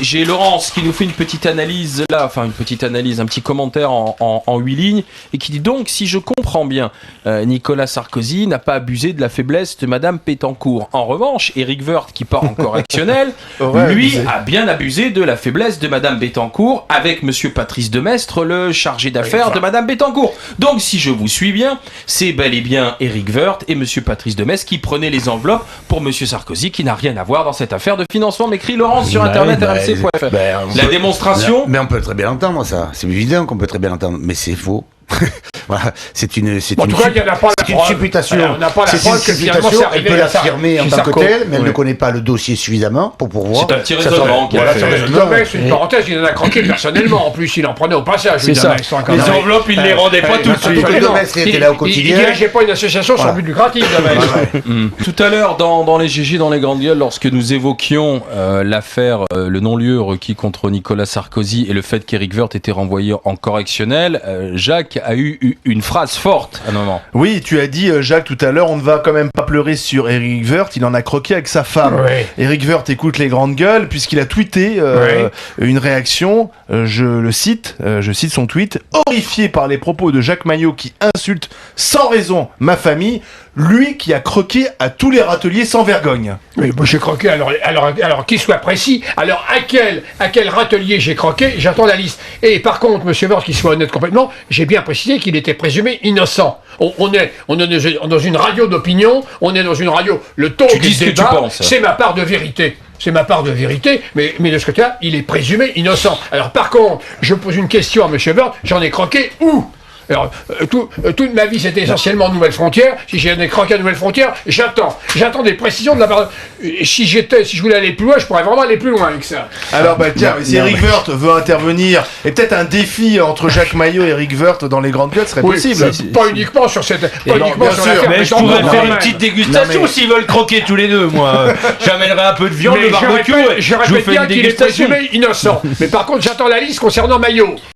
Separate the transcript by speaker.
Speaker 1: J'ai Laurence qui nous fait une petite analyse là, enfin une petite analyse, un petit commentaire en 8 lignes, et qui dit donc, si je comprends bien, Nicolas Sarkozy n'a pas abusé de la faiblesse de Madame Bettencourt. En revanche, Éric Woerth, qui part en correctionnel, lui a bien abusé de la faiblesse de Madame Bettencourt avec Monsieur Patrice Demestre, le chargé d'affaires de Madame Bettencourt. Donc, si je vous suis bien, c'est bel et bien Éric Woerth et Monsieur Patrice Demestre qui prenaient les enveloppes pour Monsieur Sarkozy, qui n'a rien à voir dans cette affaire de financement, m'écrit Laurence sur internet rmc.fr. La démonstration.
Speaker 2: Mais on peut très bien l'entendre, ça. C'est évident qu'on peut très bien l'entendre, mais c'est faux. Voilà, c'est une supputation.
Speaker 3: On n'a pas la preuve que finalement c'est
Speaker 2: elle peut l'affirmer en tant que telle, mais elle ne connaît pas le dossier suffisamment pour pouvoir.
Speaker 1: C'est un petit raisonnement.
Speaker 3: C'est une parenthèse, il en a croqué personnellement. En plus, il en prenait au passage.
Speaker 1: C'est ça. Les enveloppes, il les rendait pas tout de suite.
Speaker 2: Il était là au quotidien.
Speaker 3: Il dirigeait pas une association sans but lucratif.
Speaker 1: Tout à l'heure, dans les GG, dans les grandes gueules, lorsque nous évoquions l'affaire, le non-lieu requis contre Nicolas Sarkozy et le fait qu'Éric Woerth était renvoyé en correctionnel, Jacques a eu une phrase forte à un moment.
Speaker 4: Oui, tu as dit, Jacques, tout à l'heure, on ne va quand même pas pleurer sur Éric Woerth, il en a croqué avec sa femme.
Speaker 3: Oui.
Speaker 4: Éric Woerth écoute les grandes gueules puisqu'il a tweeté une réaction, je cite son tweet: horrifié par les propos de Jacques Maillot qui insulte sans raison ma famille, lui qui a croqué à tous les râteliers sans vergogne.
Speaker 3: Oui, moi j'ai croqué, alors qu'il soit précis, alors à quel râtelier j'ai croqué, j'attends la liste. Et par contre, monsieur Woerth, qu'il soit honnête complètement, j'ai bien précisé qu'il était présumé innocent. On est dans une radio d'opinion, on est dans une radio, le ton du débat, c'est ma part de vérité. C'est ma part de vérité, mais de ce côté-là, il est présumé innocent. Alors par contre, je pose une question à monsieur Woerth, j'en ai croqué où ? Alors, toute ma vie, c'était essentiellement Nouvelle-Frontière. Si j'ai croqué à Nouvelle-Frontière, j'attends des précisions de la part. Si je voulais aller plus loin, je pourrais vraiment aller plus loin avec ça.
Speaker 4: Alors, tiens, si Éric Woerth veut intervenir, et peut-être un défi entre Jacques Maillot et Éric Woerth dans les grandes gueules serait possible.
Speaker 3: Pas uniquement sur cette. Pas uniquement sur
Speaker 1: l'affaire. Mais je pourrais faire une petite dégustation s'ils veulent croquer tous les deux, moi. J'amènerai un peu de viande, de barbecue.
Speaker 3: Je répète bien qu'il est présumé innocent. Mais par contre, j'attends la liste concernant Maillot.